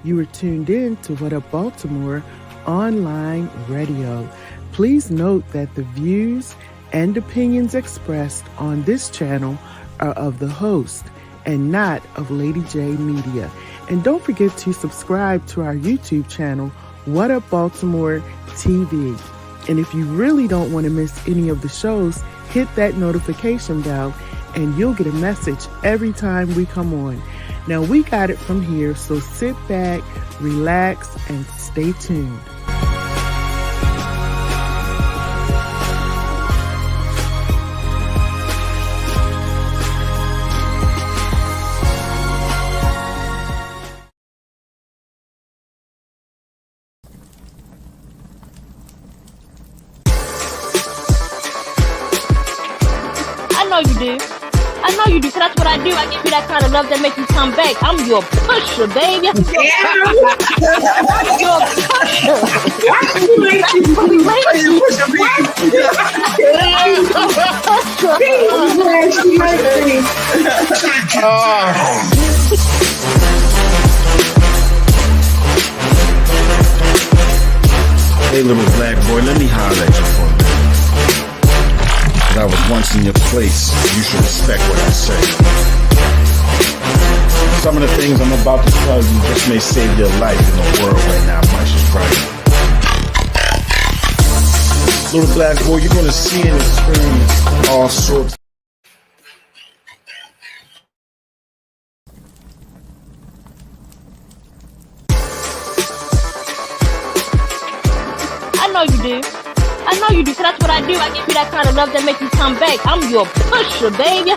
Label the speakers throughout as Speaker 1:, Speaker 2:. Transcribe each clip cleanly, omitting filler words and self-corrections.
Speaker 1: You are tuned in to What Up Baltimore online radio. Please note that the views and opinions expressed on this channel are of the host and not of Lady J Media. And don't forget to subscribe to our YouTube channel, What Up Baltimore TV. And if you really don't want to miss any of the shows, hit that notification bell and you'll get a message every time we come on. Now, we got it from here, so sit back, relax, and stay tuned.
Speaker 2: I know you do. I know you do, because that's what I do. I give you that kind of love that makes you come back. I'm your pusher, baby. Your pusher.
Speaker 3: Hey, little black boy, let me holler at you for a minute. I was once in your place, you should respect what I say. Some of the things I'm about to tell you just may save your life in a world where not much is right. Little black boy, you're gonna see and experience all sorts.
Speaker 2: I know you do. I know you do, because that's what I do. I give you that kind of love that makes you come back. I'm your pusher, baby. Your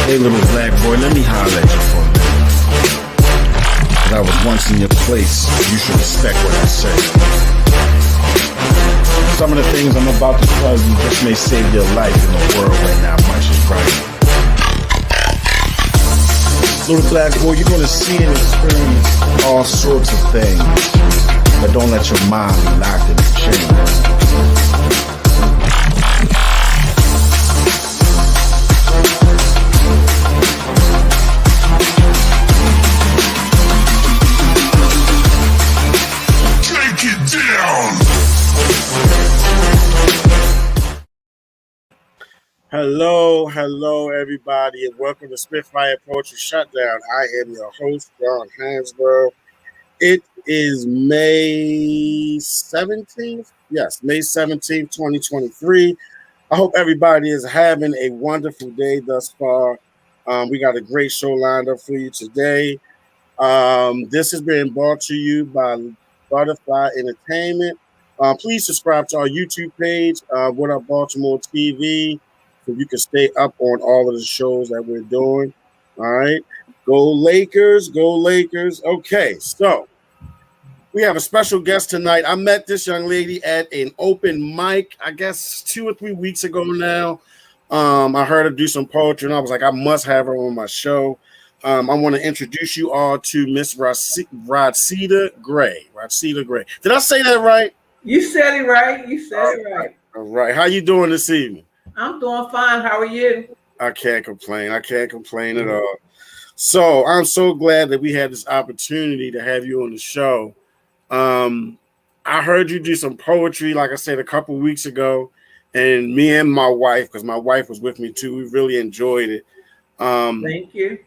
Speaker 3: Hey, little black boy, let me holler at you for a minute. I was once in your place, you should respect what I say. Some of the things I'm about to tell you just may save your life in a world where not much is right. Little black boy, you're gonna see and experience all sorts of things, but don't let your mind be locked in a chain.
Speaker 4: Hello, everybody, and welcome to Spitfire Poetry Shutdown. I am your host, John Hansboro. It is May 17th. Yes, May 17th, 2023. I hope everybody is having a wonderful day thus far. We got a great show lined up for you today. This has been brought to you by Butterfly Entertainment. Please subscribe to our YouTube page, What Up Baltimore TV, so you can stay up on all of the shows that we're doing. All right. Go Lakers, go Lakers. Okay, so we have a special guest tonight. I met this young lady at an open mic, I guess 2 or 3 weeks ago now. I heard her do some poetry, and I was like, I must have her on my show. I want to introduce you all to Miss Rodcita Gray. Rodcita Gray. Did I say that right?
Speaker 5: You said it right.
Speaker 4: All right. How you doing this evening?
Speaker 5: I'm doing fine. How are you?
Speaker 4: I can't complain at all. So I'm so glad that we had this opportunity to have you on the show. I heard you do some poetry, like I said, a couple weeks ago, and me and my wife, because my wife was with me too, we really enjoyed it.
Speaker 5: Thank you.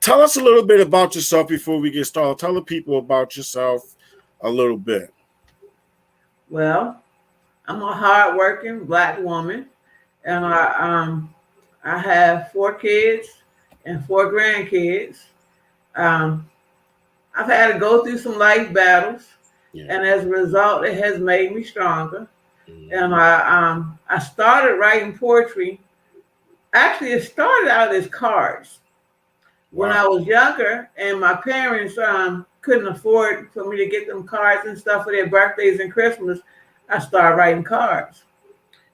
Speaker 4: Tell us a little bit about yourself before we get started. Tell the people about yourself a little bit.
Speaker 5: Well, I'm a hardworking Black woman, and I have 4 kids and 4 grandkids. I've had to go through some life battles, and as a result, it has made me stronger. And I started writing poetry. Actually, it started out as cards. When I was younger, and my parents couldn't afford for me to get them cards and stuff for their birthdays and Christmas, I started writing cards.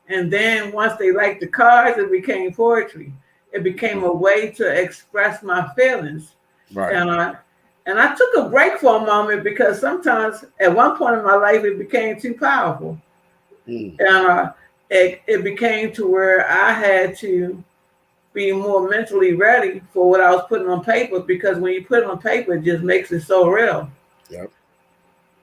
Speaker 5: And then once they liked the cards, it became poetry. it became a way to express my feelings.
Speaker 4: Right.
Speaker 5: And I took a break for a moment because sometimes at one point in my life it became too powerful. And it became to where I had to be more mentally ready for what I was putting on paper, because when you put it on paper, it just makes it so real.
Speaker 4: Yep.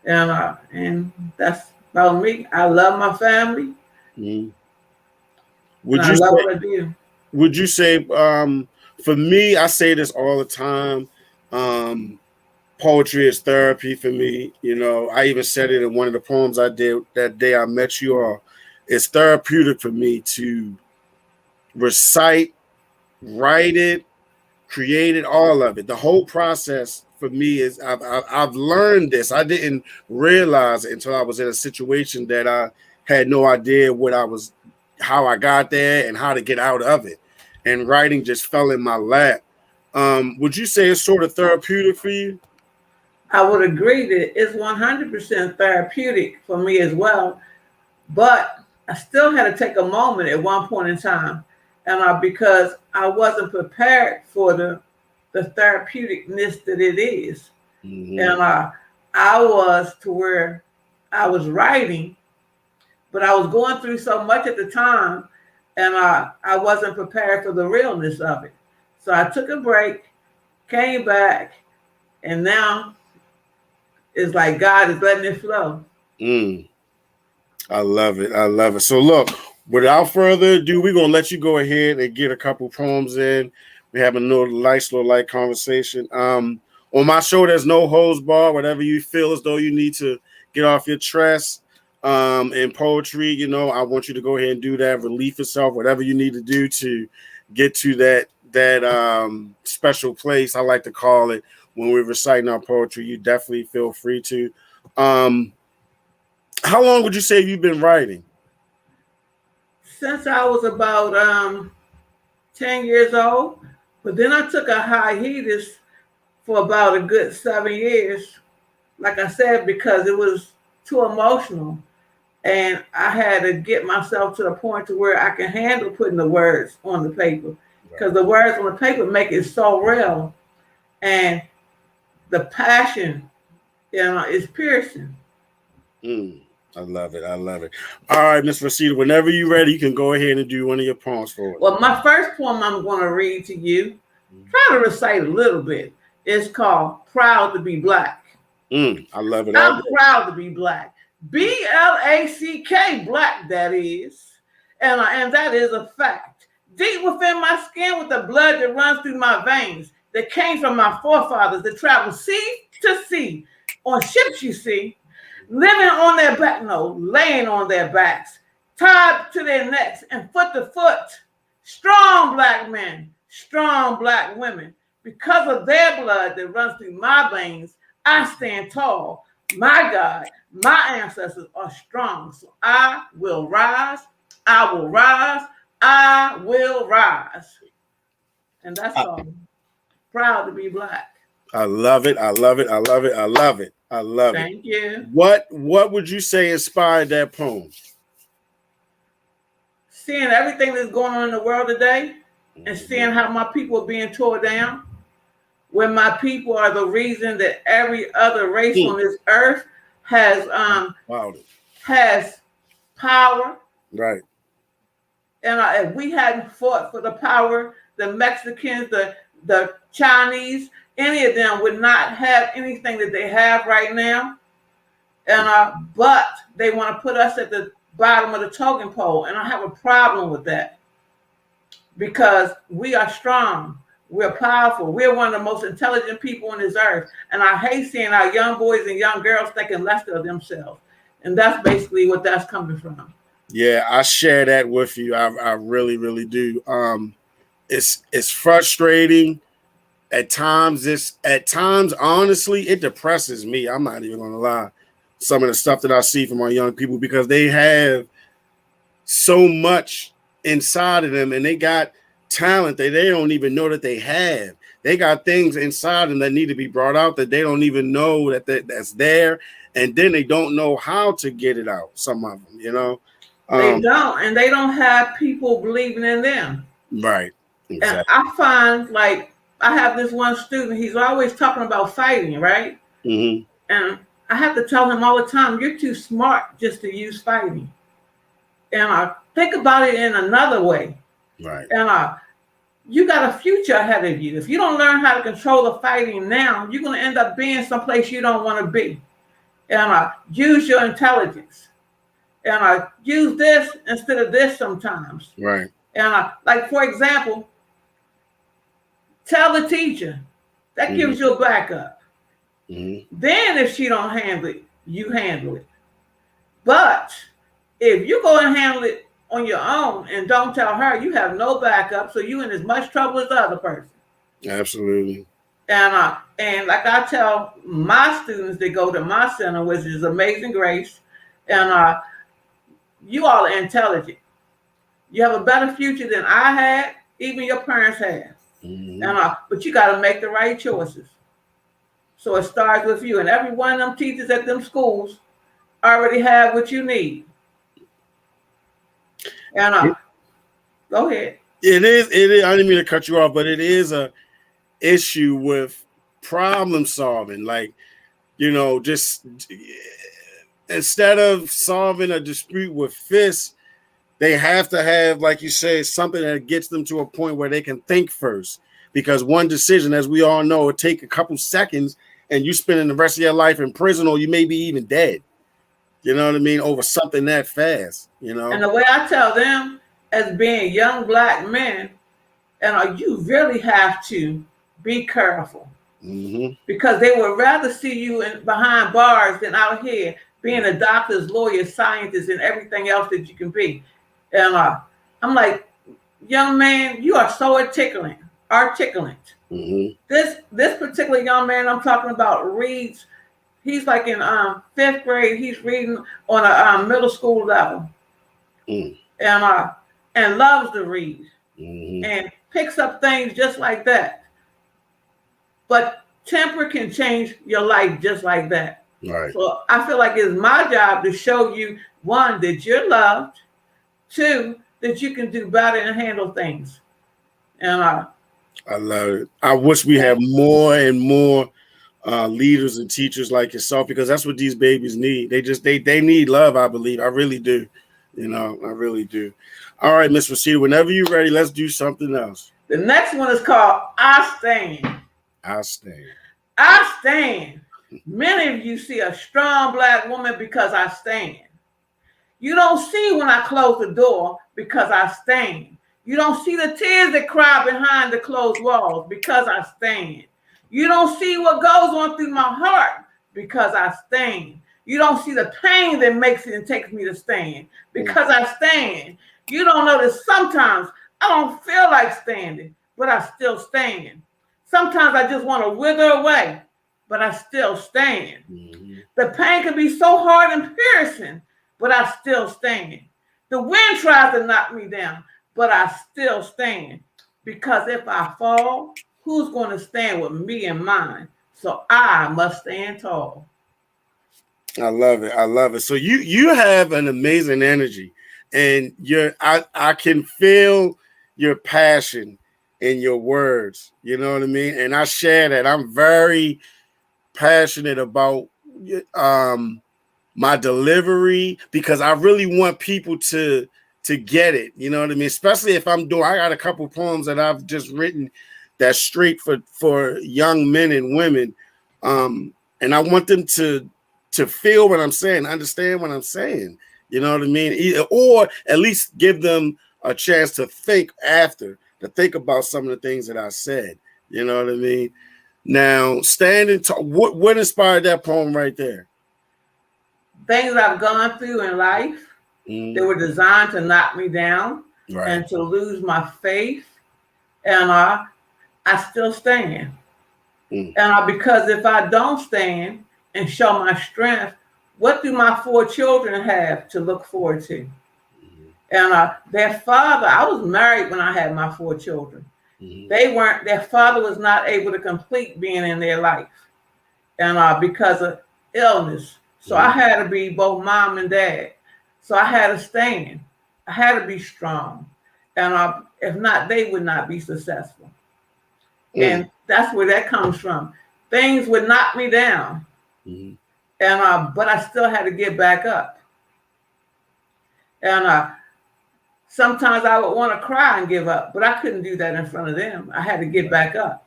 Speaker 5: And that's about me. I love my family.
Speaker 4: Would you love what I do. Would you say, for me, I say this all the time, poetry is therapy for me. You know, I even said it in one of the poems I did that day I met you all. It's therapeutic for me to recite, write it, create it, all of it. The whole process for me is I've learned this. I didn't realize it until I was in a situation that I had no idea how I got there and how to get out of it. And writing just fell in my lap. Would you say it's sort of therapeutic for you?
Speaker 5: I would agree that it's 100% therapeutic for me as well. But I still had to take a moment at one point in time, and because I wasn't prepared for the therapeuticness that it is. And I was to where I was writing, but I was going through so much at the time, and I wasn't prepared for the realness of it. So I took a break, came back, and now it's like God is letting it flow.
Speaker 4: I love it. I love it. So look, without further ado, we're going to let you go ahead and get a couple poems in. We're having a little light conversation. On my show, there's no holds bar. Whatever you feel as though you need to get off your chest in poetry, you know, I want you to go ahead and do that. Relieve yourself, whatever you need to do to get to that special place, I like to call it, when we're reciting our poetry. You definitely feel free to. How long would you say you've been writing?
Speaker 5: Since I was about 10 years old, but then I took a hiatus for about a good 7 years, like I said, because it was too emotional, and I had to get myself to the point to where I can handle putting the words on the paper, because the words on the paper make it so real, and the passion, you know, is piercing.
Speaker 4: I love it. I love it. All right, Miss Rodcita, whenever you're ready, you can go ahead and do one of your poems for us.
Speaker 5: Well, my first poem I'm going to read to you, try to recite a little bit. It's called Proud to Be Black.
Speaker 4: I love it.
Speaker 5: I'm proud to be Black. BLACK, Black, that is. And that is a fact. Deep within my skin with the blood that runs through my veins, that came from my forefathers that traveled sea to sea on ships, you see. Living on their back, no, laying on their backs, tied to their necks and foot to foot. Strong Black men, strong Black women. Because of their blood that runs through my veins, I stand tall. My God, my ancestors are strong. So I will rise, I will rise, I will rise. And that's all. Proud to be Black.
Speaker 4: I love it. I love it. I love it. I love it. I love it.
Speaker 5: Thank you.
Speaker 4: What would you say inspired that poem?
Speaker 5: Seeing everything that's going on in the world today, and seeing how my people are being torn down, when my people are the reason that every other race on this earth has power.
Speaker 4: Right.
Speaker 5: And if we hadn't fought for the power, the Mexicans, the Chinese, any of them would not have anything that they have right now. And but they want to put us at the bottom of the totem pole, and I have a problem with that, because we are strong, we're powerful, we're one of the most intelligent people on this earth, and I hate seeing our young boys and young girls thinking less of themselves, and that's basically what that's coming from. Yeah,
Speaker 4: I share that with you. I really, really do. It's frustrating. At times, honestly, it depresses me. I'm not even gonna lie. Some of the stuff that I see from our young people, because they have so much inside of them, and they got talent that they don't even know that they have. They got things inside them that need to be brought out that they don't even know that's there, and then they don't know how to get it out. Some of them, you know,
Speaker 5: they don't, and they don't have people believing in them.
Speaker 4: Right. Exactly.
Speaker 5: And I find, like, I have this one student, he's always talking about fighting, right?
Speaker 4: Mm-hmm.
Speaker 5: And I have to tell him all the time, you're too smart just to use fighting. And I think about it in another way.
Speaker 4: Right.
Speaker 5: And you got a future ahead of you. If you don't learn how to control the fighting now, you're going to end up being someplace you don't want to be. And use your intelligence. And use this instead of this sometimes.
Speaker 4: Right.
Speaker 5: And like, for example, tell the teacher. That gives you a backup.
Speaker 4: Mm-hmm.
Speaker 5: Then if she don't handle it, you handle it. But if you go and handle it on your own and don't tell her, you have no backup, so you in as much trouble as the other person.
Speaker 4: Absolutely.
Speaker 5: And like I tell my students that go to my center, which is Amazing Grace, and you all are intelligent. You have a better future than I had, even your parents had.
Speaker 4: Mm-hmm.
Speaker 5: But you got to make the right choices. So it starts with you, and every one of them teachers at them schools already have what you need. And go ahead.
Speaker 4: It is. I didn't mean to cut you off, but it is a issue with problem solving. Like, just instead of solving a dispute with fists, they have to have, like you said, something that gets them to a point where they can think first. Because one decision, as we all know, will take a couple seconds, and you spending the rest of your life in prison, or you may be even dead. You know what I mean? Over something that fast,
Speaker 5: And the way I tell them, as being young Black men, you really have to be careful.
Speaker 4: Mm-hmm.
Speaker 5: Because they would rather see you behind bars than out here being a doctor, lawyer, scientist, and everything else that you can be. And I'm like, young man, you are so articulate. Mm-hmm. This particular young man I'm talking about reads. He's like in 5th grade. He's reading on a middle school level, and loves to read, and picks up things just like that. But temper can change your life just like that.
Speaker 4: Right.
Speaker 5: So I feel like it's my job to show you, one, that you're loved, two, that you can do better and handle things. And
Speaker 4: I love it. I wish we had more and more leaders and teachers like yourself, because that's what these babies need. They need love, I believe. I really do. I really do. All right, Miss Rodcita, whenever you're ready, let's do something else.
Speaker 5: The next one is called I Stand.
Speaker 4: I stand.
Speaker 5: I stand. Many of you see a strong Black woman because I stand. You don't see when I close the door because I stand. You don't see the tears that cry behind the closed walls because I stand. You don't see what goes on through my heart because I stand. You don't see the pain that makes it and takes me to stand because I stand. You don't know that sometimes I don't feel like standing, but I still stand. Sometimes I just want to wither away, but I still stand. Mm-hmm. The pain can be so hard and piercing, but I still stand. The wind tries to knock me down, but I still stand. Because if I fall, who's going to stand with me and mine? So I must stand tall.
Speaker 4: I love it. I love it. So you have an amazing energy, and I can feel your passion in your words. You know what I mean? And I share that. I'm very passionate about my delivery, because I really want people to get it. You know what I mean? Especially if I got a couple poems that I've just written that's straight for young men and women. And I want them to feel what I'm saying, understand what I'm saying. You know what I mean? Or at least give them a chance to think about some of the things that I said. You know what I mean? Now, what inspired that poem right there?
Speaker 5: Things I've gone through in life. They were designed to knock me down, right, and to lose my faith. And I still stand. And because if I don't stand and show my strength, what do my 4 children have to look forward to? And their father, I was married when I had my 4 children. Their father was not able to complete being in their life. And because of illness. So I had to be both mom and dad. So I had to stand. I had to be strong. And if not, they would not be successful.
Speaker 4: Mm.
Speaker 5: And that's where that comes from. Things would knock me down,
Speaker 4: Mm-hmm.
Speaker 5: but I still had to get back up. And sometimes I would want to cry and give up, but I couldn't do that in front of them. I had to get back up.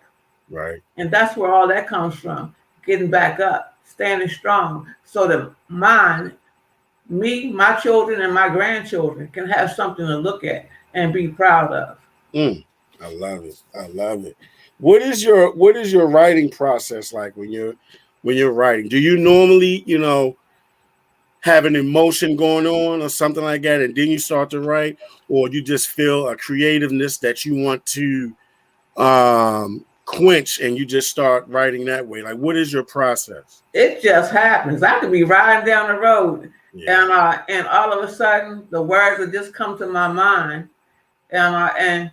Speaker 4: Right.
Speaker 5: And that's where all that comes from, getting back up, standing strong, so that me, my children, and my grandchildren can have something to look at and be proud of.
Speaker 4: I love it. I love it. What is your writing process like when you're writing? Do you normally, have an emotion going on or something like that, and then you start to write, or you just feel a creativeness that you want to quench and you just start writing that way? Like, what is your process?
Speaker 5: It just happens. I could be riding down the road,
Speaker 4: Yeah.
Speaker 5: and all of a sudden the words will just come to my mind, and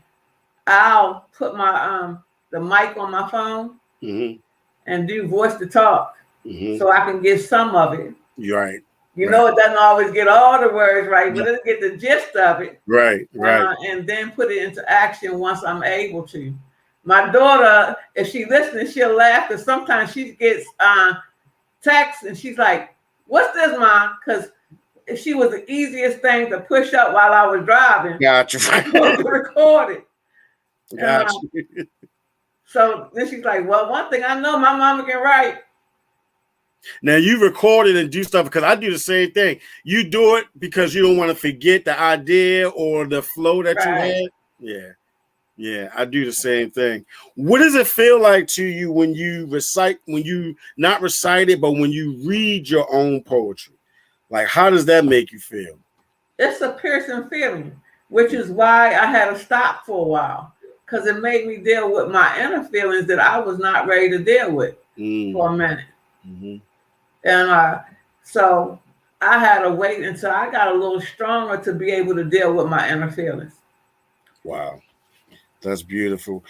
Speaker 5: I'll put my the mic on my phone
Speaker 4: Mm-hmm.
Speaker 5: and do voice to talk,
Speaker 4: Mm-hmm.
Speaker 5: so I can get some of it.
Speaker 4: You're right.
Speaker 5: You know, it doesn't always get all the words right, but it'll get the gist of it.
Speaker 4: Right.
Speaker 5: And then put it into action once I'm able to. My daughter, if she listens, she'll laugh, because sometimes she gets texts and she's like, "What's this, Mom?" Because she was the easiest thing to push up while I was driving.
Speaker 4: Gotcha.
Speaker 5: To record it.
Speaker 4: Gotcha.
Speaker 5: So then she's like, "Well, one thing I know, my mama can write."
Speaker 4: Now you record it and do stuff, because I do the same thing. You do it because you don't want to forget the idea or the flow that you had. Yeah, I do the same thing. What does it feel like to you when you not recite it, but when you read your own poetry? Like, how does that make you feel?
Speaker 5: It's a piercing feeling, which is why I had to stop for a while, because it made me deal with my inner feelings that I was not ready to deal with for a minute.
Speaker 4: Mm-hmm.
Speaker 5: And so I had to wait until I got a little stronger to be able to deal with my inner feelings.
Speaker 4: Wow, that's beautiful.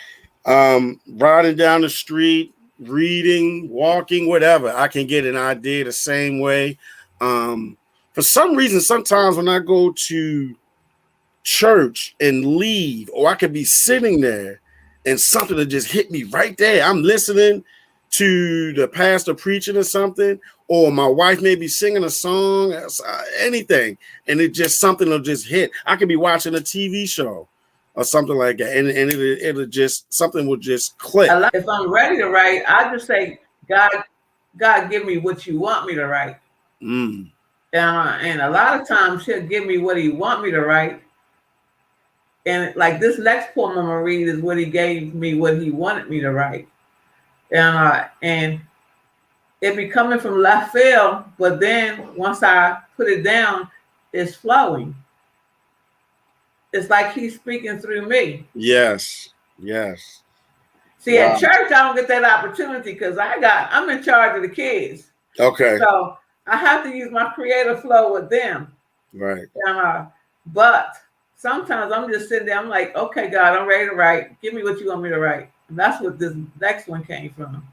Speaker 4: Riding down the street, reading, walking, whatever, I can get an idea the same way. For some reason, sometimes when I go to church and leave, or I could be sitting there and something will just hit me right there. I'm listening to the pastor preaching or something, or my wife may be singing a song, anything, and something will just hit. I could be watching a TV show or something like that, and it'll just, something will just click.
Speaker 5: If I'm ready to write, I just say, God, give me what you want me to write. And a lot of times He'll give me what He want me to write. And like this next poem I'm gonna read is what He gave me, what He wanted me to write. And it be coming from left field, but then once I put it down, it's flowing. It's like He's speaking through me.
Speaker 4: Yes.
Speaker 5: See, at church, I don't get that opportunity because I'm in charge of the kids.
Speaker 4: Okay.
Speaker 5: So I have to use my creative flow with them.
Speaker 4: Right.
Speaker 5: But sometimes I'm just sitting there, I'm like, okay, God, I'm ready to write. Give me what you want me to write. And that's what this next one came from.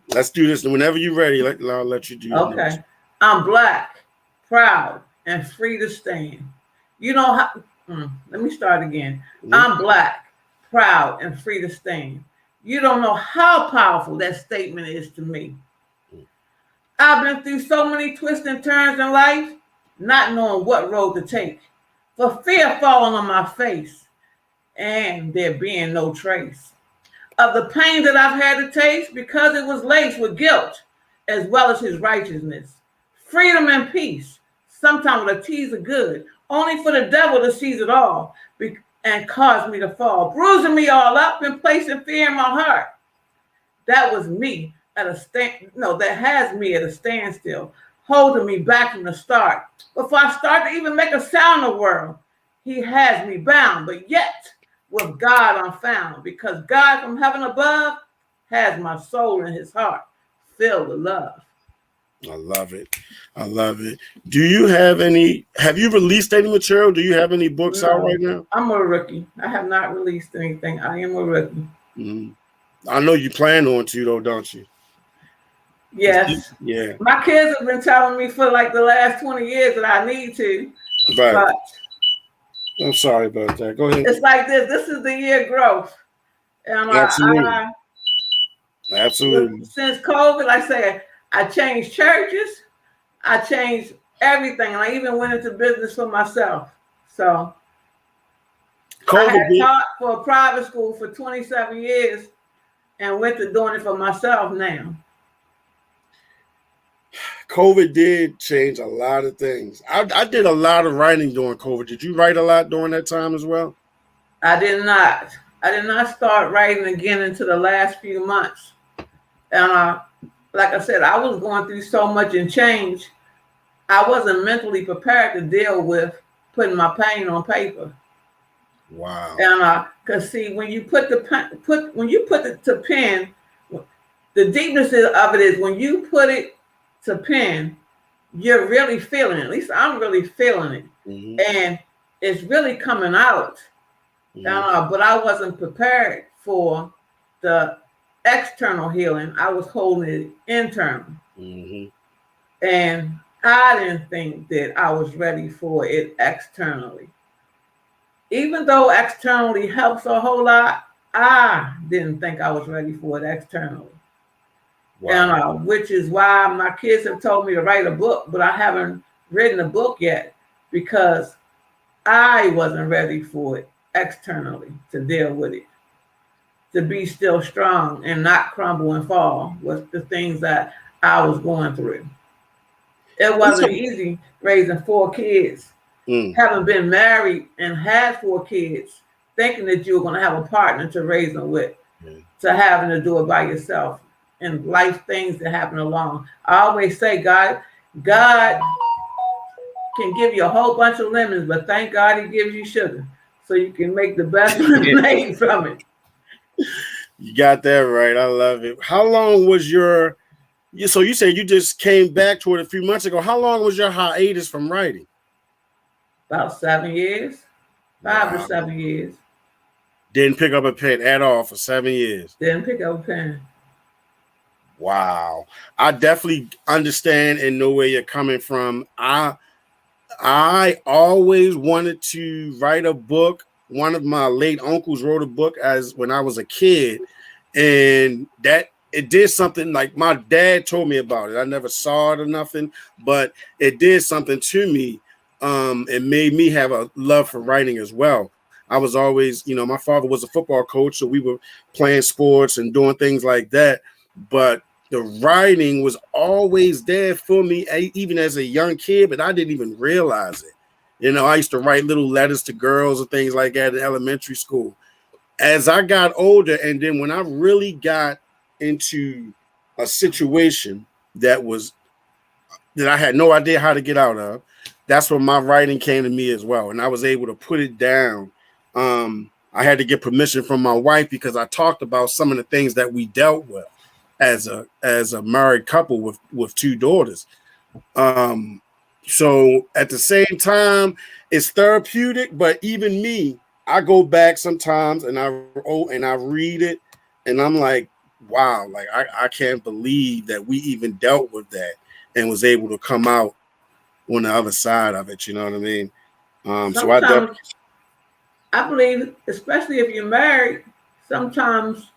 Speaker 4: Let's do this. Whenever you're ready, I'll let you do it.
Speaker 5: Okay. I'm Black, proud, and free to stand. You know how, let me start again. I'm Black, proud, and free to stand. You don't know how powerful that statement is to me. I've been through so many twists and turns in life, not knowing what road to take, for fear falling on my face, and there being no trace of the pain that I've had to taste, because it was laced with guilt as well as His righteousness. Freedom and peace, sometimes with a tease of good, only for the devil to seize it all and cause me to fall, bruising me all up and placing fear in my heart. That was me that has me at a standstill, holding me back from the start. Before I start to even make a sound in the world, He has me bound, but yet with God I'm found, because God from heaven above has my soul in His heart filled with love.
Speaker 4: I love it. Do you have you released any material? Do you have any books out right now?
Speaker 5: I'm a rookie. I have not released anything. I am a rookie.
Speaker 4: I know you plan on to, though, don't you?
Speaker 5: Yes.
Speaker 4: Yeah.
Speaker 5: My kids have been telling me for like the last 20 years that I need to.
Speaker 4: Right. I'm sorry about that. Go ahead.
Speaker 5: It's like this. This is the year of growth. And
Speaker 4: Absolutely. Absolutely.
Speaker 5: Since COVID, like I say, I changed churches. I changed everything. And I even went into business for myself. So I had taught for a private school for 27 years and went to doing it for myself now.
Speaker 4: COVID did change a lot of things. I did a lot of writing during COVID. Did you write a lot during that time as well?
Speaker 5: I did not. I did not start writing again until the last few months. And like I said, I was going through so much and change. I wasn't mentally prepared to deal with putting my pain on paper.
Speaker 4: Wow.
Speaker 5: And cause see, when you put the pen, the deepness of it is when you put it to pen, you're really feeling it. At least I'm really feeling it. Mm-hmm. And it's really coming out. Mm-hmm. But I wasn't prepared for the external healing. I was holding it internal. Mm-hmm. And I didn't think that I was ready for it externally. Even though externally helps a whole lot, I didn't think I was ready for it externally. Wow. And which is why my kids have told me to write a book, but I haven't written a book yet because I wasn't ready for it externally to deal with it, to be still strong and not crumble and fall with the things that I was going through. It wasn't easy raising 4 kids, having been married and had 4 kids, thinking that you were going to have a partner to raise them with, to having to do it by yourself. And life things that happen along. I always say God can give you a whole bunch of lemons, but thank God he gives you sugar so you can make the best lemonade from it.
Speaker 4: You got that right. I love it. How long was so you said you just came back to it a few months ago. How long was your hiatus from writing?
Speaker 5: About 7 years, 5 to 7 years.
Speaker 4: Didn't pick up a pen at all for 7 years.
Speaker 5: Didn't pick up a pen.
Speaker 4: Wow. I definitely understand and know where you're coming from. I always wanted to write a book. One of my late uncles wrote a book when I was a kid, and that it did something. Like my dad told me about it. I never saw it or nothing, but it did something to me. It made me have a love for writing as well. I was always, my father was a football coach, so we were playing sports and doing things like that. But the writing was always there for me, even as a young kid, but I didn't even realize it. I used to write little letters to girls and things like that in elementary school. As I got older, and then when I really got into a situation that I had no idea how to get out of, that's when my writing came to me as well. And I was able to put it down. I had to get permission from my wife because I talked about some of the things that we dealt with as a married couple with 2 daughters. So at the same time, it's therapeutic, but even me, I go back sometimes and I read it and I'm like, wow, like I can't believe that we even dealt with that and was able to come out on the other side of it. You know what I mean? So
Speaker 5: I believe, especially if you're married, sometimes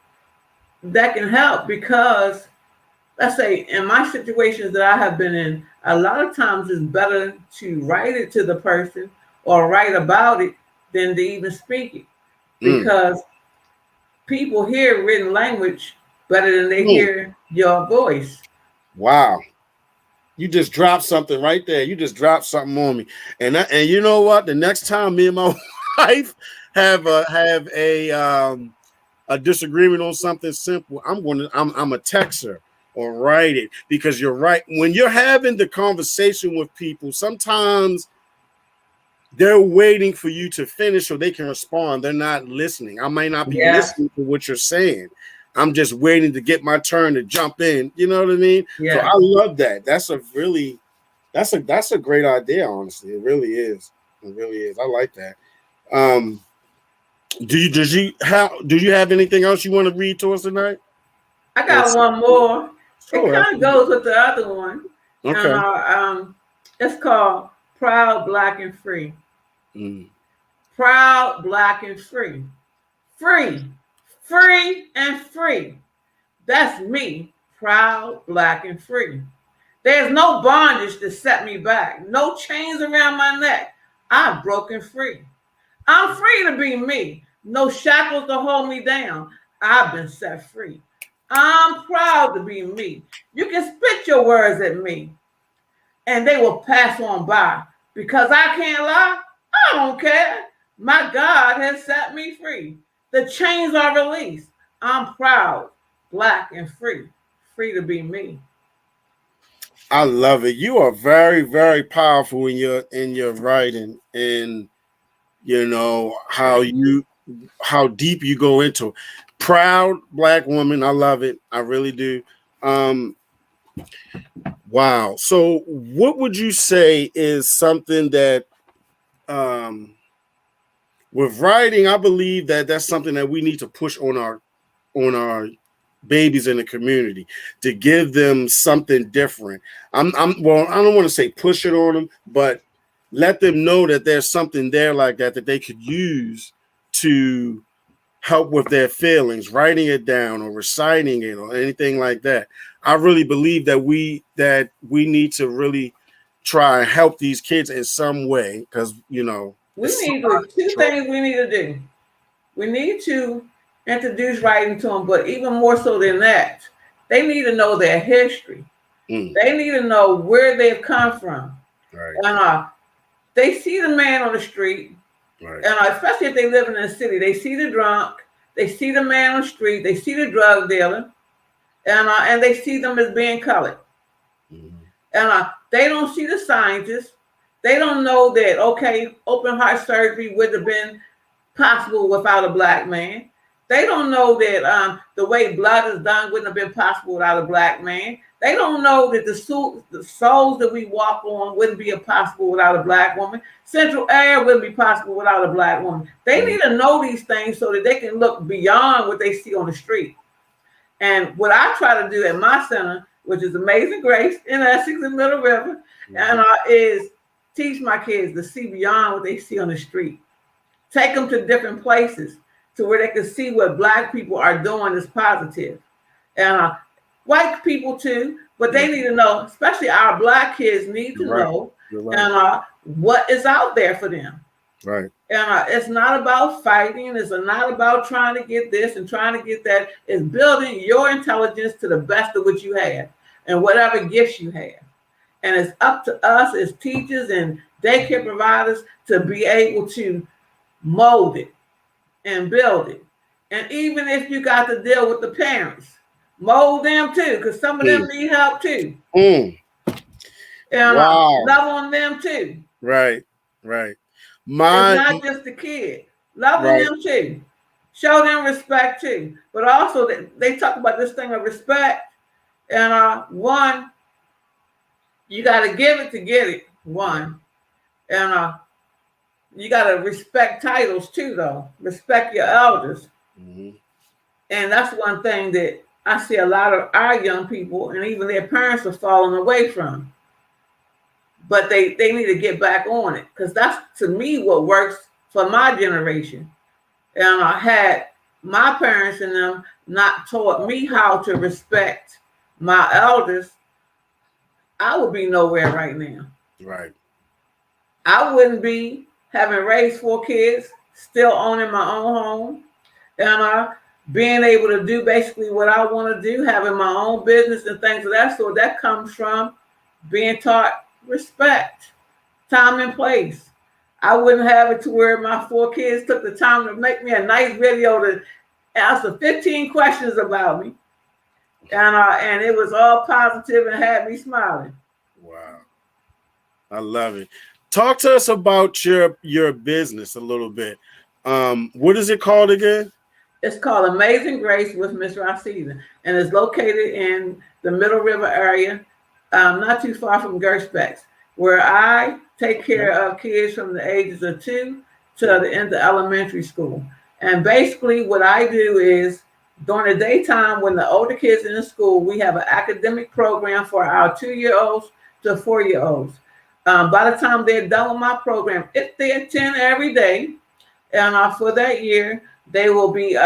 Speaker 5: that can help because, let's say, in my situations that I have been in, a lot of times it's better to write it to the person or write about it than to even speak it because people hear written language better than they hear your voice.
Speaker 4: Wow. You just dropped something right there. You just dropped something on me. And you know what? The next time me and my wife have a disagreement on something simple, I'm a texter or write it, because you're right. When you're having the conversation with people, sometimes they're waiting for you to finish so they can respond. They're not listening. I might not be listening to what you're saying. I'm just waiting to get my turn to jump in. You know what I mean? Yeah. So I love that. That's a great idea, honestly. It really is. It really is. I like that. Do you have anything else you want to read to us tonight?
Speaker 5: I got one more. Sure. It kind of goes with the other one.
Speaker 4: Okay.
Speaker 5: It's called Proud, Black, and Free. Proud, black, and free. Free, free, and free. That's me, proud, black, and free. There's no bondage to set me back, no chains around my neck. I'm broken free. I'm free to be me, no shackles to hold me down. I've been set free. I'm proud to be me. You can spit your words at me, and they will pass on by. Because I can't lie, I don't care. My God has set me free. The chains are released. I'm proud, black, and free. Free to be me.
Speaker 4: I love it. You are very, very powerful in your writing, and you know how deep you go into it. Proud black woman. I love it. I really do. Wow. So what would you say is something that with writing, I believe that that's something that we need to push on our babies in the community, to give them something different. Well, I don't want to say push it on them, but let them know that there's something there like that they could use to help with their feelings, writing it down or reciting it or anything like that. I really believe that we need to really try and help these kids in some way, because two
Speaker 5: things we need to do. We need to introduce writing to them, but even more so than that, they need to know their history. They need to know where they've come from.
Speaker 4: Right.
Speaker 5: And they see the man on the street,
Speaker 4: right.
Speaker 5: And especially if they live in the city, they see the drunk, they see the man on the street, they see the drug dealer, and they see them as being colored.
Speaker 4: Mm-hmm.
Speaker 5: And they don't see the scientists. They don't know that, okay, open heart surgery would have been possible without a black man. They don't know that the way blood is done wouldn't have been possible without a black man. They don't know that the souls that we walk on wouldn't be possible without a black woman. Central air wouldn't be possible without a black woman. They need to know these things so that they can look beyond what they see on the street. And what I try to do at my center, which is Amazing Grace in Essex and Middle River, and is teach my kids to see beyond what they see on the street. Take them to different places to where they can see what black people are doing is positive. And white people too, but they need to know, especially our black kids need to know and what is out there for them.
Speaker 4: Right.
Speaker 5: And it's not about fighting. It's not about trying to get this and trying to get that. It's building your intelligence to the best of what you have and whatever gifts you have. And it's up to us as teachers and daycare providers to be able to mold it and build it. And even if you got to deal with the parents, mold them too, because some of them need help too. And love on them too.
Speaker 4: Right, right.
Speaker 5: It's not just the kid. Love on them too. Show them respect too. But also they talk about this thing of respect. And one, you got to give it to get it. One. And you got to respect titles too, though. Respect your elders.
Speaker 4: Mm-hmm.
Speaker 5: And that's one thing that I see a lot of our young people and even their parents are falling away from. But they need to get back on it, because that's, to me, what works for my generation. And I had my parents and them not taught me how to respect my elders, I would be nowhere right now.
Speaker 4: Right.
Speaker 5: I wouldn't be having raised 4 kids, still owning my own home, and being able to do basically what I want to do, having my own business and things of that sort. That comes from being taught respect, time and place. I wouldn't have it to where my 4 kids took the time to make me a nice video to answer 15 questions about me. And it was all positive and had me smiling.
Speaker 4: Wow. I love it. Talk to us about your business a little bit. What is it called again?
Speaker 5: It's called Amazing Grace with Miss Rodcita, and it's located in the Middle River area, not too far from Gerspecks, where I take care of kids from the ages of 2 to the end of elementary school. And basically what I do is during the daytime when the older kids are in school, we have an academic program for our 2-year-olds to 4-year-olds. By the time they're done with my program, if they attend every day, And for that year, they will be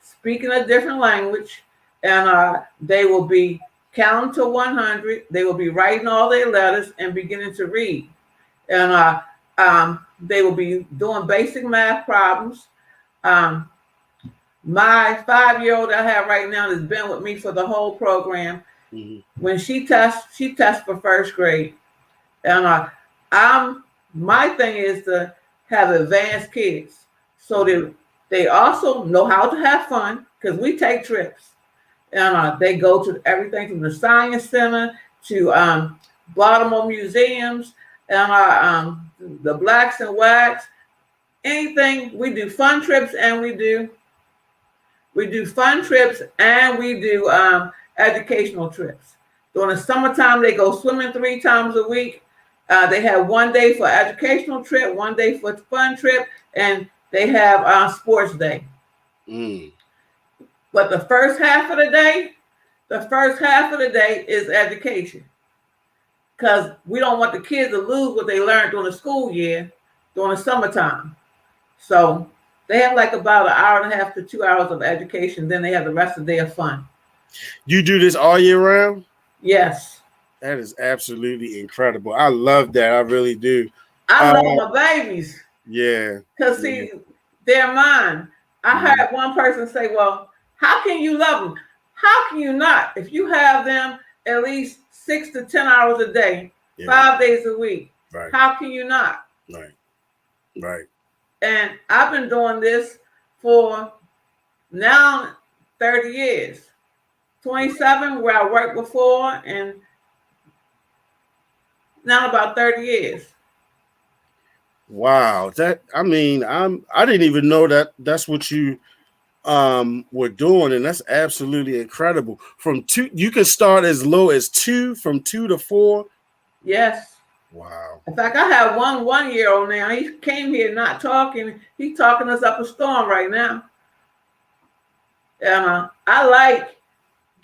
Speaker 5: speaking a different language, and they will be counting to 100. They will be writing all their letters and beginning to read. And they will be doing basic math problems. My 5-year-old I have right now has been with me for the whole program. When she tests for first grade. And my thing is to have advanced kids so that they also know how to have fun, because we take trips. And they go to everything from the Science Center to Baltimore museums and the Blacks and Whites. Anything, we do fun trips, and we do educational trips. During the summertime, they go swimming 3 times a week. They have 1 day for educational trip, 1 day for fun trip, and they have sports day. But the first half of the day is education, because we don't want the kids to lose what they learned during the school year, during the summertime. So they have like about 1.5 to 2 hours of education. Then they have the rest of the day of fun.
Speaker 4: You do this all year round?
Speaker 5: Yes.
Speaker 4: That is absolutely incredible. I love that. I really do.
Speaker 5: I love my babies.
Speaker 4: Yeah.
Speaker 5: Because, see, they're mine. I heard one person say, well, how can you love them? How can you not? If you have them at least 6 to 10 hours a day, 5 days a week, how can you not?
Speaker 4: Right.
Speaker 5: And I've been doing this for now 30 years. 27 where I worked before, and now about 30 years.
Speaker 4: Wow. I didn't even know that's what you were doing, and that's absolutely incredible. From 2, you can start as low as 2, from 2 to 4.
Speaker 5: Yes.
Speaker 4: Wow.
Speaker 5: In fact, I have one 1-year-old now. He came here not talking. He's talking us up a storm right now. And I like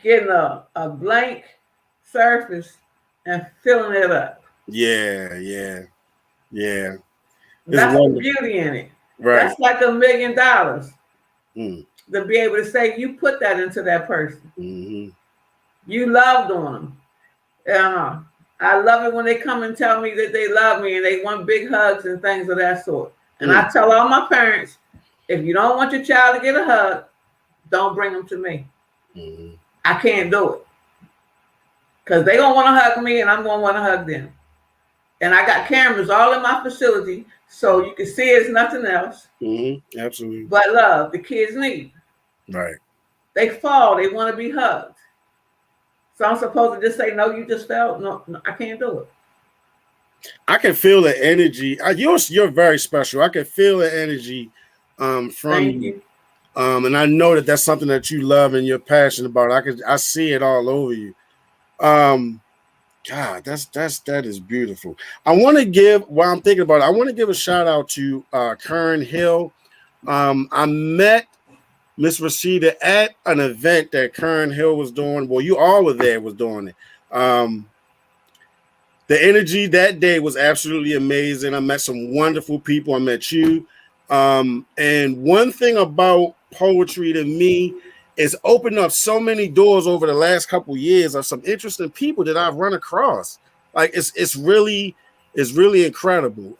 Speaker 5: getting a blank surface and filling it up.
Speaker 4: Yeah.
Speaker 5: That's the beauty in it.
Speaker 4: Right.
Speaker 5: That's like $1 million to be able to say you put that into that person. You loved on them. And I love it when they come and tell me that they love me and they want big hugs and things of that sort. And I tell all my parents, if you don't want your child to get a hug, don't bring them to me. I can't do it. Because they're going to want to hug me and I'm going to want to hug them. And I got cameras all in my facility so you can see it's nothing else.
Speaker 4: Absolutely.
Speaker 5: But love, the kids need.
Speaker 4: Right.
Speaker 5: They fall. They want to be hugged. So I'm supposed to just say, no, you just fell? No, I can't do it.
Speaker 4: I can feel the energy. You're very special. I can feel the energy from you. And I know that that's something that you love and you're passionate about. I see it all over you. God, that is beautiful. I want to give, while I'm thinking about it, I want to give a shout out to Kern Hill. I met Miss Rodcita at an event that Kern Hill was doing. Well, you all were there, was doing it. The energy that day was absolutely amazing. I met some wonderful people. I met you. And one thing about poetry to me is opened up so many doors over the last couple years of some interesting people that I've run across. Like it's really incredible.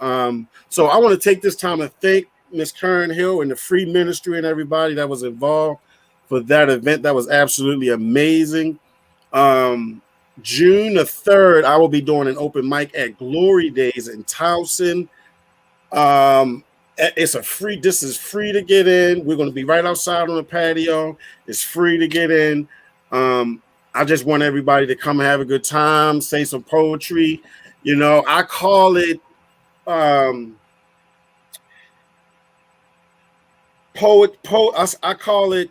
Speaker 4: So I want to take this time and thank Miss Kern Hill and the Free Ministry and everybody that was involved for that event. That was absolutely amazing. June the 3rd, I will be doing an open mic at Glory Days in Towson. This is free to get in. We're going to be right outside on the patio. It's free to get in. I just want everybody to come have a good time, say some poetry. You know, I call it I call it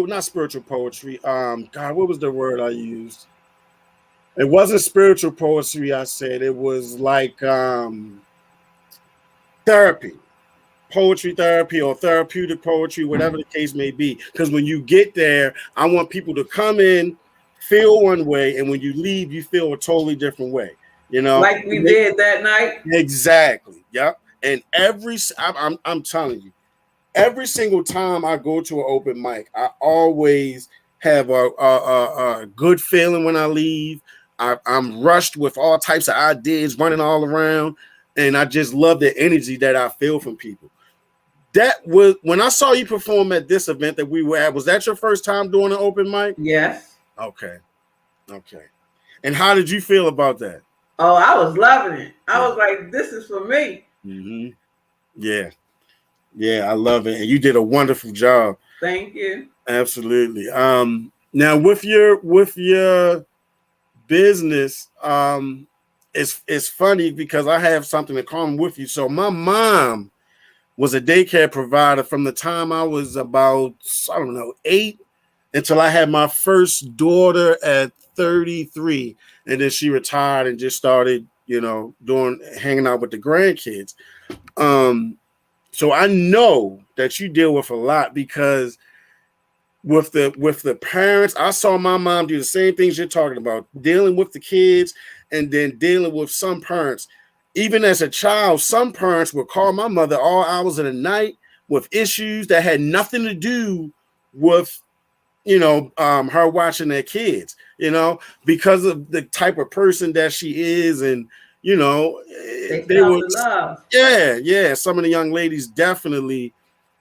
Speaker 4: not spiritual poetry. God, what was the word I used? It wasn't spiritual poetry. I said it was like poetry therapy or therapeutic poetry, whatever the case may be. Because when you get there, I want people to come in, feel one way, and when you leave, you feel a totally different way. You know,
Speaker 5: like we did that night.
Speaker 4: Exactly. Yep. And I'm telling you, every single time I go to an open mic, I always have a good feeling when I leave. I'm rushed with all types of ideas running all around, and I just love the energy that I feel from people. That was when I saw you perform at this event that we were at. Was that your first time doing an open mic?
Speaker 5: Yes.
Speaker 4: Okay. And how did you feel about that?
Speaker 5: Oh, I was loving it. I was like, this is for me.
Speaker 4: Mm-hmm. Yeah, I love it. And you did a wonderful job.
Speaker 5: Thank you.
Speaker 4: Absolutely. Now with your business, it's funny because I have something in common with you. So my mom was a daycare provider from the time I was about, I don't know, 8 until I had my first daughter at 33. And then she retired and just started, hanging out with the grandkids. So I know that you deal with a lot because with the parents, I saw my mom do the same things you're talking about, dealing with the kids and then dealing with some parents. Even as a child, some parents would call my mother all hours of the night with issues that had nothing to do with, her watching their kids, because of the type of person that she is. And, they were,
Speaker 5: love.
Speaker 4: Yeah. Some of the young ladies definitely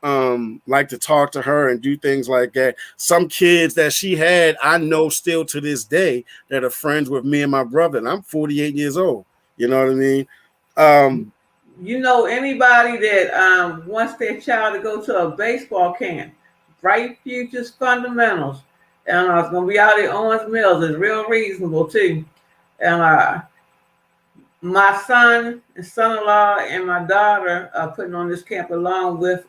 Speaker 4: like to talk to her and do things like that. Some kids that she had, I know still to this day that are friends with me and my brother. And I'm 48 years old. You know what I mean?
Speaker 5: Anybody that wants their child to go to a baseball camp, Bright Futures Fundamentals, and it's going to be out at Owens Mills. It's real reasonable too. And my son and son-in-law and my daughter are putting on this camp along with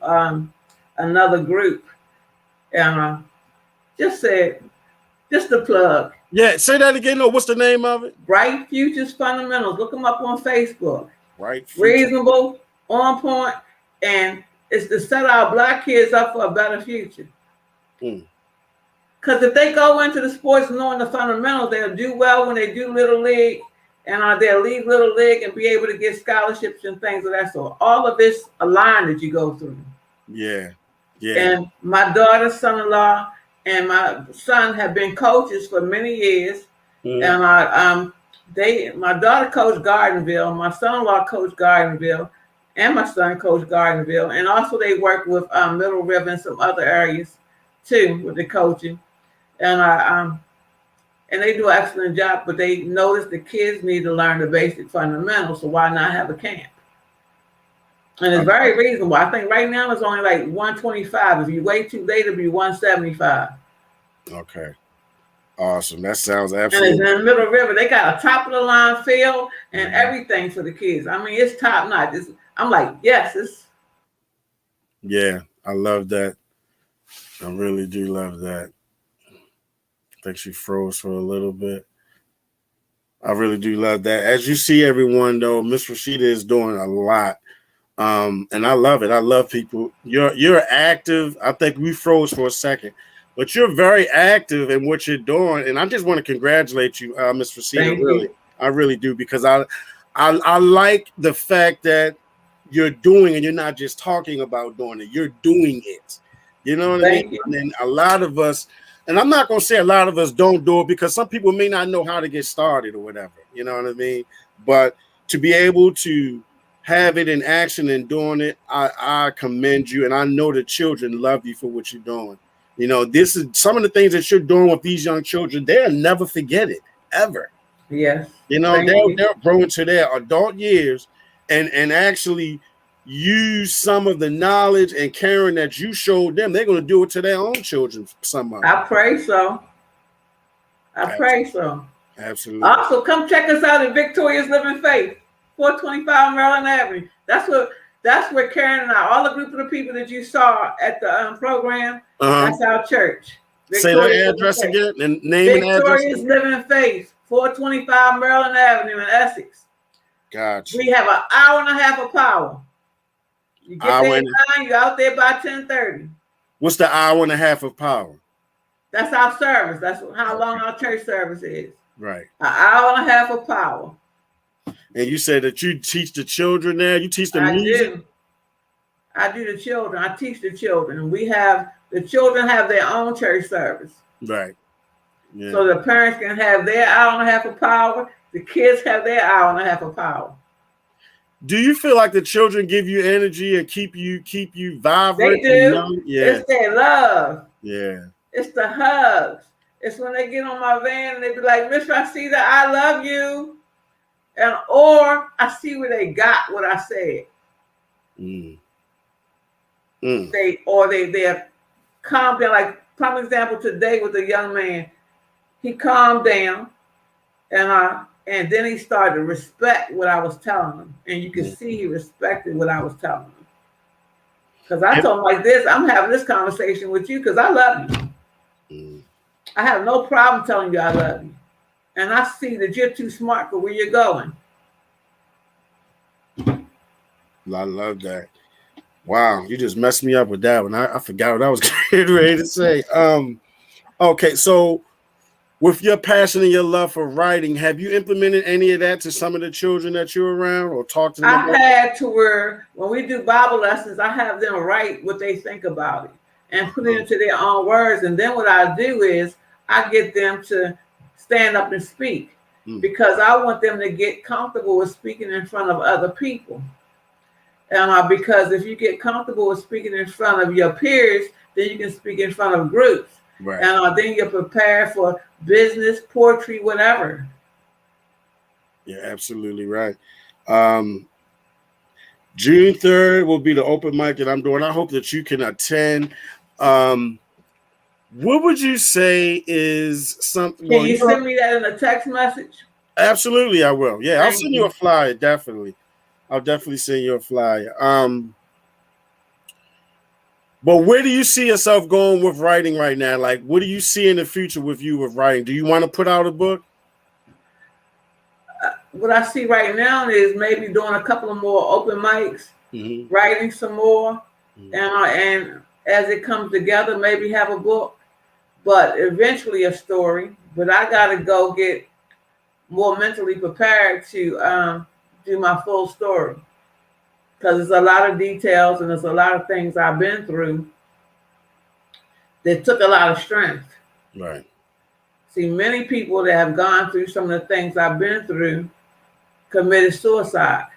Speaker 5: another group. And just a plug.
Speaker 4: Yeah, say that again. No, what's the name of it?
Speaker 5: Bright Futures Fundamentals. Look them up on Facebook.
Speaker 4: Right.
Speaker 5: Reasonable, on point, and it's to set our Black kids up for a better future. Because if they go into the sports knowing the fundamentals, they'll do well when they do Little League, and they'll leave Little League and be able to get scholarships and things of that sort. All of this a line that you go through. Yeah. And my daughter, son-in-law, and my son have been coaches for many years. And my daughter coached Gardenville, my son-in-law coached Gardenville, and my son coached Gardenville. And also they work with Middle River and some other areas too with the coaching. And they do an excellent job, but they notice the kids need to learn the basic fundamentals, so why not have a camp? And it's very reasonable. I think right now it's only like $125. If you wait too late, it'll be $175.
Speaker 4: Okay. Awesome. That sounds absolutely.
Speaker 5: And it's in the Middle River. They got a top of the line field and everything for the kids. I mean, it's top notch. I'm like, yes,
Speaker 4: Yeah, I love that. I really do love that. I think she froze for a little bit. I really do love that. As you see, everyone, though, Miss Rodcita is doing a lot. And I love it. I love people. You're active. I think we froze for a second. But you're very active in what you're doing, and I just want to congratulate you, Ms. Rodcita. Really, I really do, because I like the fact that you're doing, and you're not just talking about doing it. You're doing it. You know what I mean? And then a lot of us, and I'm not going to say a lot of us don't do it because some people may not know how to get started or whatever. You know what I mean? But to be able to have it in action and doing it, I commend you, and I know the children love you for what you're doing. This is some of the things that you're doing with these young children. They'll never forget it, ever.
Speaker 5: Yes.
Speaker 4: They'll grow into their adult years and actually use some of the knowledge and caring that you showed them. They're going to do it to their own children somehow.
Speaker 5: I pray so. Pray so.
Speaker 4: Absolutely.
Speaker 5: Also, come check us out at Victoria's Living Faith, 425 Maryland Avenue. That's where Karen and I, all the group of the people that you saw at the program, that's our church.
Speaker 4: Say that address again, and name and address.
Speaker 5: Victoria's Living Faith, 425 Maryland Avenue in Essex.
Speaker 4: Gotcha.
Speaker 5: We have an hour and a half of power. You get there in 9, you're out there by 10:30.
Speaker 4: What's the hour and a half of power?
Speaker 5: That's our service. That's how long our church service is.
Speaker 4: Right.
Speaker 5: An hour and a half of power.
Speaker 4: And you said that you teach the children there. You teach them
Speaker 5: I
Speaker 4: music.
Speaker 5: do. I do the children. I teach the children. The children have their own church service.
Speaker 4: Right. Yeah.
Speaker 5: So the parents can have their hour and a half of power. The kids have their hour and a half of power.
Speaker 4: Do you feel like the children give you energy and keep you vibrant?
Speaker 5: They do.
Speaker 4: And yeah.
Speaker 5: It's their love.
Speaker 4: Yeah.
Speaker 5: It's the hugs. It's when they get on my van and they be like, Miss Rodcita, I love you. Or I see where they got what I said. They're calmed down. Like, prime example today with a young man. He calmed down and then he started to respect what I was telling him. And you can see he respected what I was telling him. Because I told him like this, I'm having this conversation with you because I love you. I have no problem telling you I love you. And I see that you're too smart for where you're going.
Speaker 4: I love that. Wow, you just messed me up with that one. I forgot what I was getting ready to say. Okay, so with your passion and your love for writing, have you implemented any of that to some of the children that you're around or talked to them?
Speaker 5: I had to where when we do Bible lessons, I have them write what they think about it and put it into their own words. And then what I do is I get them to stand up and speak because I want them to get comfortable with speaking in front of other people. Because if you get comfortable with speaking in front of your peers, then you can speak in front of groups.
Speaker 4: Right.
Speaker 5: And then you're prepared for business, poetry, whatever.
Speaker 4: You're absolutely right. June 3rd will be the open mic that I'm doing. I hope that you can attend. What would you say is something?
Speaker 5: Can you send me that in a text message?
Speaker 4: Absolutely, I will. Yeah, I'll send you a flyer, definitely. I'll definitely send you a flyer. But where do you see yourself going with writing right now? Like, what do you see in the future with you with writing? Do you want to put out a book?
Speaker 5: What I see right now is maybe doing a couple of more open mics, writing some more, and as it comes together, maybe have a book, but eventually a story. But I got to go get more mentally prepared to do my full story. Because there's a lot of details and there's a lot of things I've been through that took a lot of strength.
Speaker 4: Right.
Speaker 5: See, many people that have gone through some of the things I've been through committed suicide.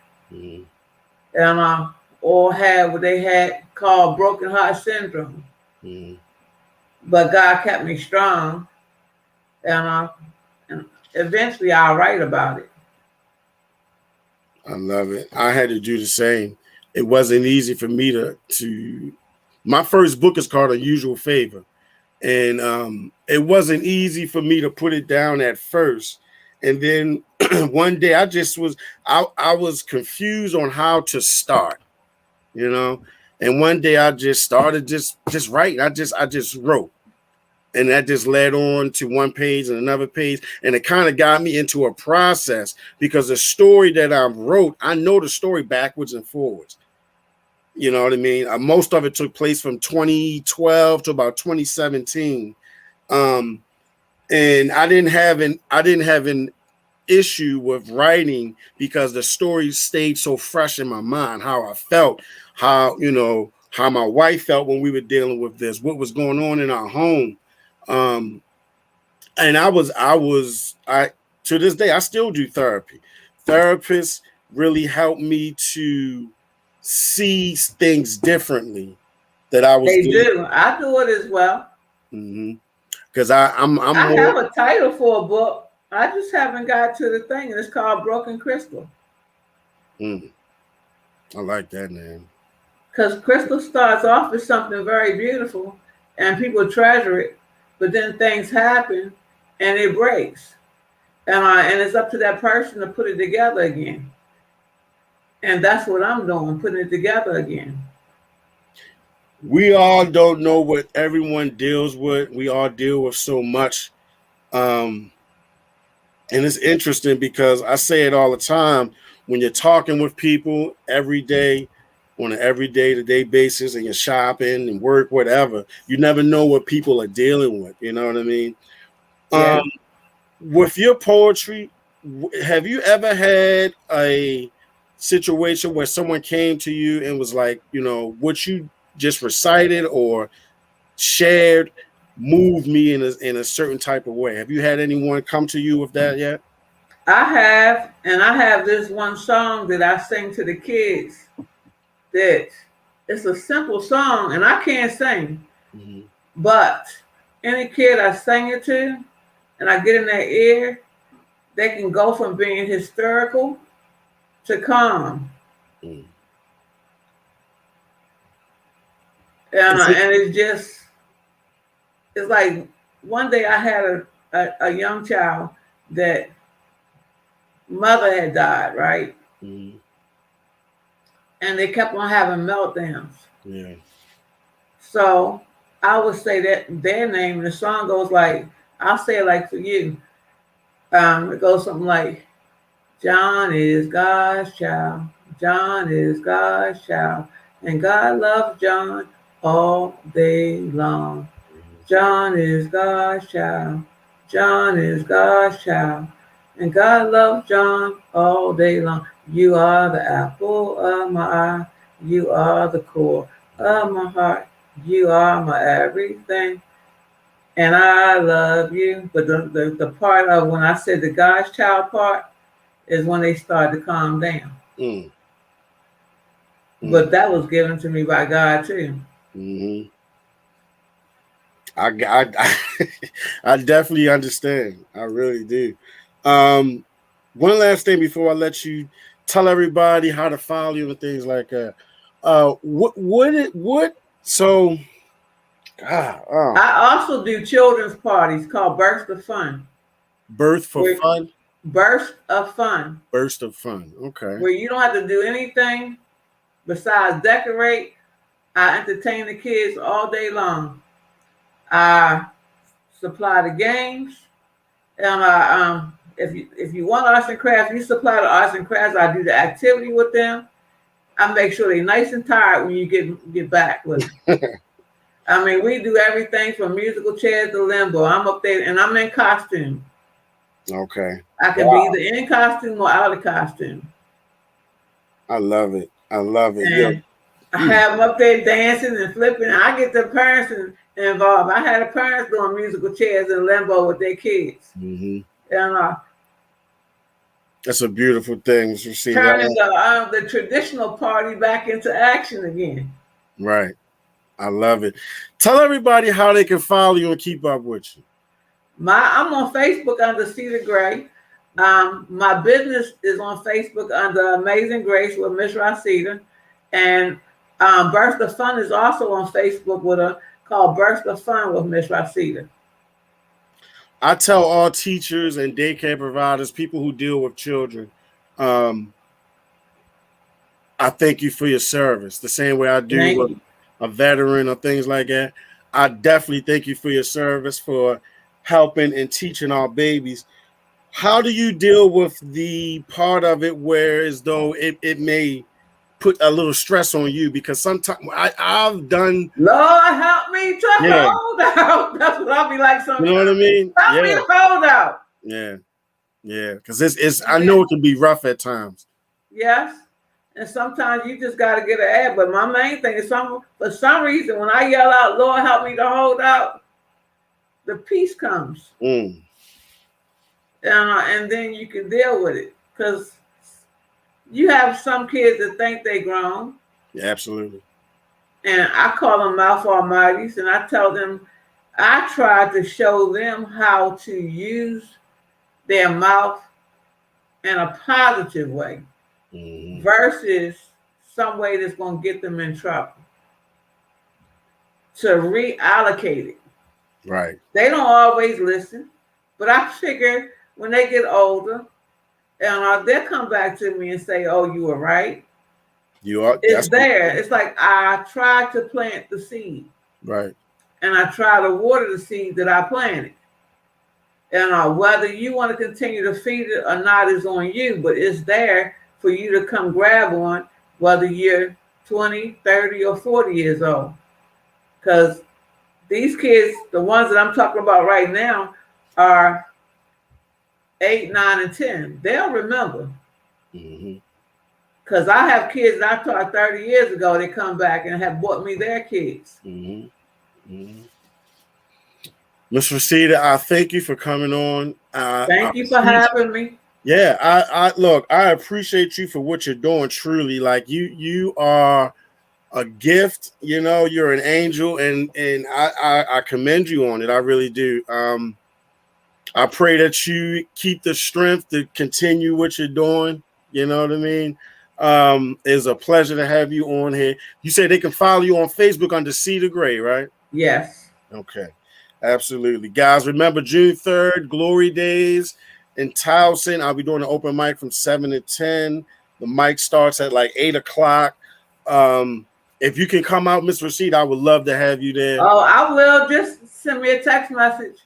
Speaker 5: Or had what they had called broken heart syndrome. But God kept me strong. And eventually I'll write about it.
Speaker 4: I love it. I had to do the same. It wasn't easy for me to my first book is called Unusual Favor. And it wasn't easy for me to put it down at first. And then one day I was confused on how to start, you know. And one day I just started just writing. I just wrote. And that just led on to one page and another page. And it kind of got me into a process because the story that I wrote, I know the story backwards and forwards. You know what I mean? Most of it took place from 2012 to about 2017. And I didn't have an issue with writing because the story stayed so fresh in my mind, how I felt, how my wife felt when we were dealing with this, what was going on in our home. And I to this day, I still do therapy. Therapists really helped me to see things differently that I was
Speaker 5: They
Speaker 4: doing.
Speaker 5: do. I do it as well.
Speaker 4: Because I
Speaker 5: have a title for a book. I just haven't got to the thing. It's called Broken Crystal.
Speaker 4: I like that name.
Speaker 5: Because crystal starts off as something very beautiful and people treasure it. But then things happen and it breaks. And it's up to that person to put it together again. And that's what I'm doing, putting it together again.
Speaker 4: We all don't know what everyone deals with. We all deal with so much. And it's interesting because I say it all the time. When you're talking with people every day, on an every day-to-day basis, and you're shopping and work, whatever, you never know what people are dealing with. You know what I mean?
Speaker 5: Yeah.
Speaker 4: With your poetry, have you ever had a situation where someone came to you and was like, you know, what you just recited or shared moved me in a certain type of way? Have you had anyone come to you with that yet?
Speaker 5: I have, and I have this one song that I sing to the kids that it's a simple song, and I can't sing, but any kid I sing it to and I get in their ear, they can go from being hysterical to calm. And it's just, it's like one day I had a young child that mother had died, right? And they kept on having meltdowns.
Speaker 4: Yeah.
Speaker 5: So I would say that their name, and the song goes like, I'll say it like for you. It goes something like, John is God's child. John is God's child. And God loves John all day long. John is God's child. John is God's child. And God loves John all day long. You are the apple of my eye. You are the core of my heart. You are my everything. And I love you. But the part of when I said the God's child part is when they start to calm down. But that was given to me by God too.
Speaker 4: I definitely understand. I really do. One last thing before I let you tell everybody how to follow you and things like that.
Speaker 5: I also do children's parties called Burst of Fun.
Speaker 4: Burst of Fun?
Speaker 5: Burst of Fun.
Speaker 4: Burst of Fun. Okay.
Speaker 5: Where you don't have to do anything besides decorate. I entertain the kids all day long. I supply the games. And if you want arts and crafts, you supply the arts and crafts. I do the activity with them. I make sure they're nice and tired when you get back with them. I mean, we do everything from musical chairs to limbo. I'm up there and I'm in costume.
Speaker 4: Okay.
Speaker 5: I can be either in costume or out of costume.
Speaker 4: I love it. I love it.
Speaker 5: And I have them up there dancing and flipping. I get the parents involved. I had the parents doing musical chairs and limbo with their kids. And
Speaker 4: that's a beautiful thing to see.
Speaker 5: Turning the traditional party back into action again.
Speaker 4: Right. I love it. Tell everybody how they can follow you and keep up with you.
Speaker 5: I'm on Facebook under Cedar Gray. My business is on Facebook under Amazing Grace with Miss Rodcita. And Burst of Fun is also on Facebook called Burst of Fun with Miss Rodcita.
Speaker 4: I tell all teachers and daycare providers, people who deal with children, I thank you for your service. The same way I do with a veteran or things like that. I definitely thank you for your service, for helping and teaching our babies. How do you deal with the part of it where as though it may put a little stress on you? Because sometimes I've done.
Speaker 5: Lord help me to hold out. That's what I'll be like sometimes.
Speaker 4: You know what I mean?
Speaker 5: Help me to hold out.
Speaker 4: Yeah. Because it's I know it can be rough at times.
Speaker 5: Yes. And sometimes you just got to get an ad. But my main thing is for some reason, when I yell out, Lord, help me to hold out, the peace comes. And then you can deal with it. Because you have some kids that think they grown.
Speaker 4: Yeah, absolutely.
Speaker 5: And I call them mouth almighties. And I tell them, I try to show them how to use their mouth in a positive way. Versus some way that's going to get them in trouble. To reallocate it.
Speaker 4: Right.
Speaker 5: They don't always listen, but I figure when they get older, and they'll come back to me and say, "Oh, you were right."
Speaker 4: You are.
Speaker 5: It's there. It's like I try to plant the seed.
Speaker 4: Right.
Speaker 5: And I try to water the seed that I planted. And whether you want to continue to feed it or not is on you, but it's there for you to come grab on, whether you're 20, 30, or 40 years old. Because these kids, the ones that I'm talking about right now, are 8, 9, and 10, they'll remember.
Speaker 4: Mm-hmm.
Speaker 5: Because I have kids that I taught 30 years ago. They come back and have bought me their kids.
Speaker 4: Mm-hmm. Mm-hmm. Ms. Rodcita, I thank you for coming on.
Speaker 5: Thank you for having me.
Speaker 4: Yeah, I appreciate you for what you're doing. Truly, like you are a gift. You know, you're an angel, and I commend you on it. I really do. I pray that you keep the strength to continue what you're doing. You know what I mean? It's a pleasure to have you on here. You say they can follow you on Facebook under Cedar Gray, right?
Speaker 5: Yes.
Speaker 4: Okay. Absolutely. Guys, remember June 3rd, Glory Days in Towson. I'll be doing an open mic from 7 to 10. The mic starts at like 8 o'clock. If you can come out, Ms. Rodcita, I would love to have you there.
Speaker 5: Oh, I will. Just send me a text message.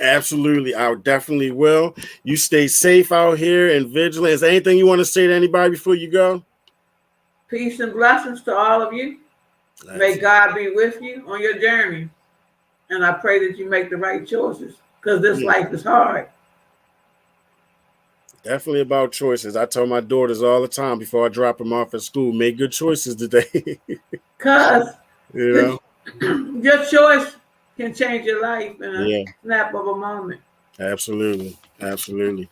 Speaker 4: Absolutely. I definitely will. You stay safe out here and vigilant. Is there anything you want to say to anybody before you go?
Speaker 5: Peace and blessings to all of you. May God be with you on your journey. And I pray that you make the right choices, because this life is hard.
Speaker 4: Definitely about choices. I tell my daughters all the time before I drop them off at school, make good choices today.
Speaker 5: Because
Speaker 4: you know,
Speaker 5: your choice can change your life in a snap of a moment.
Speaker 4: Absolutely. Absolutely.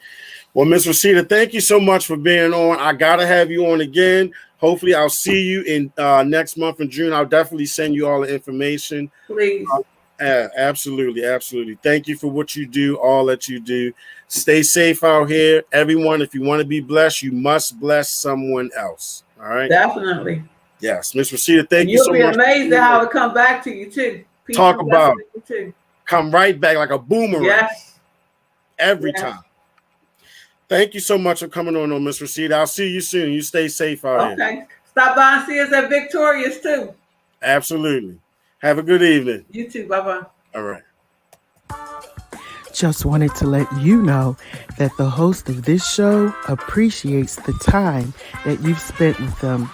Speaker 4: Well, Ms. Rodcita, thank you so much for being on. I got to have you on again. Hopefully, I'll see you in next month in June. I'll definitely send you all the information.
Speaker 5: Please.
Speaker 4: Absolutely. Absolutely. Thank you for what you do, all that you do. Stay safe out here. Everyone, if you want to be blessed, you must bless someone else. All right?
Speaker 5: Definitely.
Speaker 4: Yes. Ms. Rodcita, thank you so much.
Speaker 5: You'll be amazed at how it come back to you, too. Peace
Speaker 4: Talk about
Speaker 5: you too.
Speaker 4: Come right back like a boomerang.
Speaker 5: Yes.
Speaker 4: Every time. Thank you so much for coming on, Ms. Rodcita. I'll see you soon. You stay safe out here.
Speaker 5: Okay. Stop by and see us at Victorious, too.
Speaker 4: Absolutely. Have a good evening.
Speaker 5: You too. Bye-bye.
Speaker 4: All right.
Speaker 1: Just wanted to let you know that the host of this show appreciates the time that you've spent with them.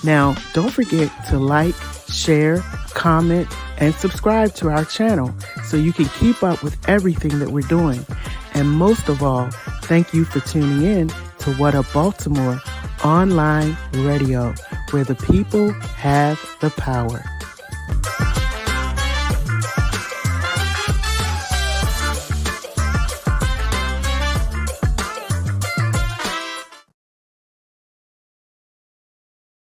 Speaker 1: Now, don't forget to like, share, comment, and subscribe to our channel so you can keep up with everything that we're doing. And most of all, thank you for tuning in to What Up Baltimore online radio, where the people have the power.